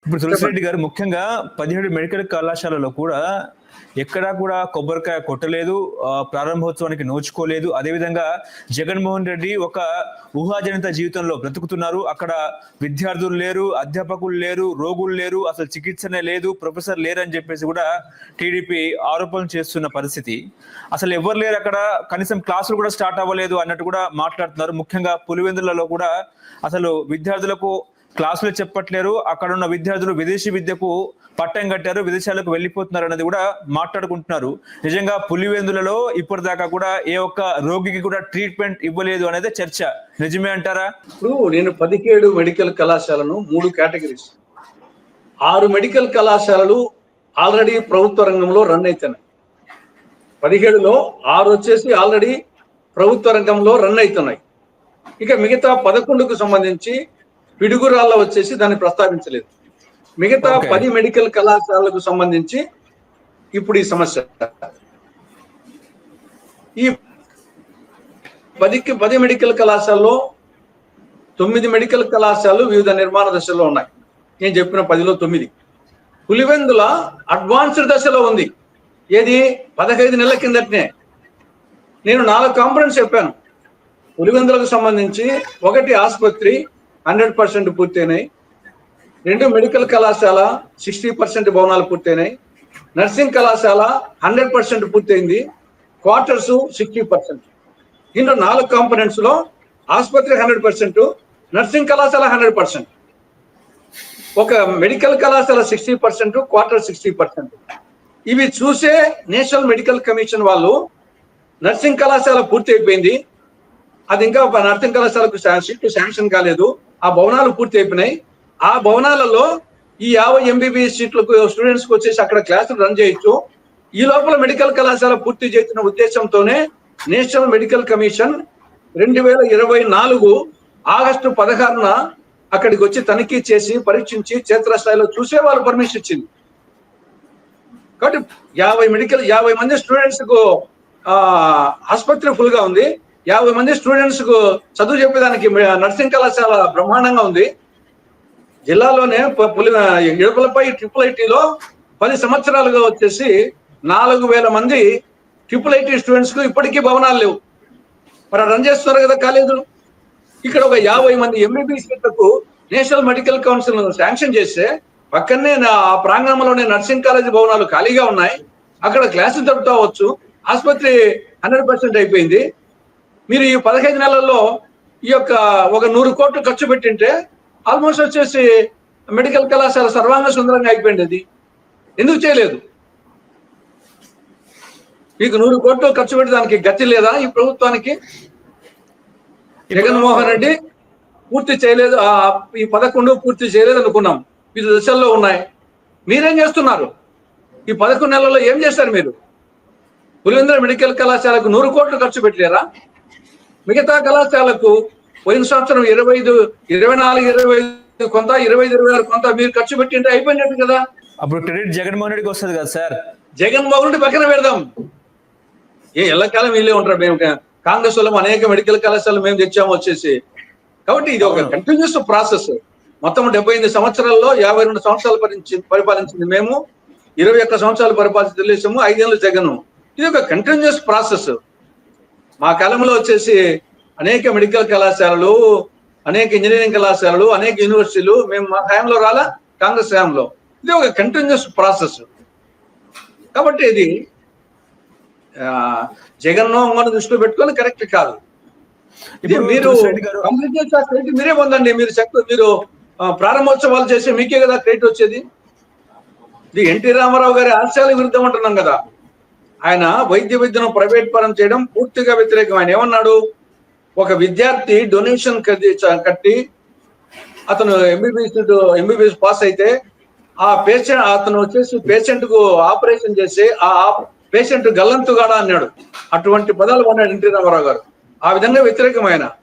ఇప్పుడు తులసిరెడ్డి గారు ముఖ్యంగా 17 మెడికల్ కళాశాలలో కూడా ఎక్కడా కూడా కొబ్బరికాయ కొట్టలేదు, ప్రారంభోత్సవానికి నోచుకోలేదు. అదేవిధంగా జగన్మోహన్ రెడ్డి ఒక ఊహాజనిత జీవితంలో బ్రతుకుతున్నారు. అక్కడ విద్యార్థులు లేరు, అధ్యాపకులు లేరు, రోగులు లేరు, అసలు చికిత్సనే లేదు, ప్రొఫెసర్ లేరు అని చెప్పేసి కూడా టీడీపీ ఆరోపణలు చేస్తున్న పరిస్థితి. అసలు ఎవరు లేరు అక్కడ, కనీసం క్లాసులు కూడా స్టార్ట్ అవ్వలేదు అన్నట్టు కూడా మాట్లాడుతున్నారు. ముఖ్యంగా పులివెందులలో కూడా అసలు విద్యార్థులకు క్లాసులు చెప్పట్లేరు, అక్కడ ఉన్న విద్యార్థులు విదేశీ విద్యకు పట్టం కట్టారు, విదేశాలకు వెళ్ళిపోతున్నారు అనేది కూడా మాట్లాడుకుంటున్నారు. నిజంగా పులివెందులలో ఇప్పటిదాకా కూడా ఏ ఒక్క రోగికి కూడా ట్రీట్మెంట్ ఇవ్వలేదు అనేది చర్చ. నిజమే అంటారా? ఇప్పుడు నేను 17 మెడికల్ కళాశాలను 3 కేటగిరీస్, 6 మెడికల్ కళాశాలలు ఆల్రెడీ ప్రభుత్వ రంగంలో రన్ అవుతున్నాయి. 17లో 6 వచ్చేసి ఆల్రెడీ ప్రభుత్వ రంగంలో రన్ అవుతున్నాయి. ఇక మిగతా 11కు సంబంధించి పిడుగురాళ్ళ వచ్చేసి దాన్ని ప్రస్తావించలేదు. మిగతా 10 మెడికల్ కళాశాలలకు సంబంధించి ఇప్పుడు ఈ సమస్య. ఈ 10 మెడికల్ కళాశాలలో 9 మెడికల్ కళాశాలలు వివిధ నిర్మాణ దశలో ఉన్నాయి. నేను చెప్పిన 10లో 9. పులివెందుల అడ్వాన్స్డ్ దశలో ఉంది. ఏది 15 నెలల కిందటనే నేను 4 కాంపొనెంట్స్ చెప్పాను. పులివెందులకు సంబంధించి 1 ఆసుపత్రి 100% పూర్తయినాయి, 2 మెడికల్ కళాశాల 60% భవనాలు పూర్తయినాయి, నర్సింగ్ కళాశాల 100% పూర్తయింది, క్వార్టర్స్ 60%. దీంట్లో 4 కాంపొనెంట్స్ లో ఆసుపత్రి 100%, నర్సింగ్ కళాశాల 100%, ఒక మెడికల్ కళాశాల 60%, క్వార్టర్ 60%. ఇవి చూసే నేషనల్ మెడికల్ కమిషన్ వాళ్ళు నర్సింగ్ కళాశాల పూర్తి అయిపోయింది, అది ఇంకా నర్సింగ్ కళాశాలకు సీట్లు శాంక్షన్ కాలేదు, ఆ భవనాలు పూర్తి అయిపోయినాయి, ఆ భవనాలలో ఈ 50 MBBS సీట్లకు స్టూడెంట్స్ కి వచ్చేసి అక్కడ క్లాసులు రన్ చేయొచ్చు. ఈ లోపల మెడికల్ కళాశాల పూర్తి చేసిన ఉద్దేశంతోనే నేషనల్ మెడికల్ కమిషన్ 2024 ఆగస్టు 16న అక్కడికి వచ్చి తనిఖీ చేసి పరీక్షించి క్షేత్రస్థాయిలో చూసే వాళ్ళు పర్మిషన్ ఇచ్చింది. కాబట్టి 50 మంది స్టూడెంట్స్ కు ఆసుపత్రి ఫుల్ గా ఉంది, 50 మంది స్టూడెంట్స్ కు చదువు చెప్పేదానికి నర్సింగ్ కళాశాల బ్రహ్మాండంగా ఉంది. జిల్లాలోనే ఇడుపులపై IIITలో 10 సంవత్సరాలుగా వచ్చేసి 4000 మంది IIIT స్టూడెంట్స్ కు ఇప్పటికీ భవనాలు లేవు. మరి రన్ చేస్తున్నారు కదా కాలేజీలు. ఇక్కడ ఒక 50 మంది MBBS సీట్లకు నేషనల్ మెడికల్ కౌన్సిల్ శాంక్షన్ చేస్తే పక్కనే ఆ ప్రాంగణంలోనే నర్సింగ్ కాలేజీ భవనాలు ఖాళీగా ఉన్నాయి, అక్కడ క్లాసులు జరుపుతావచ్చు, ఆసుపత్రి 100% అయిపోయింది. మీరు ఈ 15 నెలల్లో ఈ యొక్క ఒక 100 కోట్లు ఖర్చు పెట్టింటే ఆల్మోస్ట్ వచ్చేసి మెడికల్ కళాశాల సర్వాంగ సుందరంగా అయిపోయింది. అది ఎందుకు చేయలేదు? మీకు 100 కోట్లు ఖర్చు పెట్టడానికి గతి లేదా ఈ ప్రభుత్వానికి? జగన్మోహన్ రెడ్డి పూర్తి చేయలేదు, ఈ 11 పూర్తి చేయలేదు అనుకున్నాం, వివిధ దశల్లో ఉన్నాయి. మీరేం చేస్తున్నారు? ఈ 11 నెలల్లో ఏం చేశారు మీరు? పులివెందుల మెడికల్ కళాశాలకు 100 కోట్లు ఖర్చు పెట్టలేరా? మిగతా కళాశాలకు పోయిన సంవత్సరం 24, 25 కొంత, 26 కొంత మీరు ఖర్చు పెట్టింటే అయిపోయినట్టు కదా. అప్పుడు క్రెడిట్ జగన్మోహన్ రెడ్డికి వస్తుంది కదా సార్. జగన్మోహన్ రెడ్డి పక్కన పెడదాం, ఎల్లకాలం వీళ్ళే ఉంటారు. మేము కాంగ్రెస్ వాళ్ళం అనేక మెడికల్ కళాశాలలు మేము తెచ్చాము వచ్చేసి. కాబట్టి ఇది ఒక కంటిన్యూస్ ప్రాసెస్. మొత్తం 78 సంవత్సరాల్లో 52 సంవత్సరాలు పరిపాలించింది మేము, 21 సంవత్సరాలు పరిపాలించి తెలుగుదేశము, 5 ఏళ్ళు జగన్. ఇది ఒక కంటిన్యూస్ ప్రాసెస్. మా కాలంలో వచ్చేసి అనేక మెడికల్ కళాశాలలు, అనేక ఇంజనీరింగ్ కళాశాలలు, అనేక యూనివర్సిటీలు మేము మా హయాంలో రాలా, కాంగ్రెస్ హయాంలో. ఇది ఒక కంటిన్యూస్ ప్రాసెస్. కాబట్టి ఇది జగన్మోహన్ దృష్టిలో పెట్టుకొని కరెక్ట్ కాదు. ఇది మీరు కంప్లీట్ మీరే పొందండి. మీరు ప్రారంభోత్సవాలు చేసి మీకే కదా క్రెడిట్ వచ్చేది. ఇది ఎన్టీ రామారావు గారి ఆశయాలకు విరుద్ధం అంటున్నాం కదా. ఆయన వైద్య విద్యను ప్రైవేట్ పరం చేయడం పూర్తిగా వ్యతిరేకం. ఆయన ఏమన్నాడు? ఒక విద్యార్థి డొనేషన్ కట్టి అతను ఎంబీబీఎస్ పాస్ అయితే ఆ పేషెంట్ అతను వచ్చేసి పేషెంట్ కు ఆపరేషన్ చేసి ఆ పేషెంట్ గల్లంతుగాడ అన్నాడు. అటువంటి పదాలు అన్నాడు ఎన్టీ రామారావు గారు. ఆ విధంగా వ్యతిరేకమైన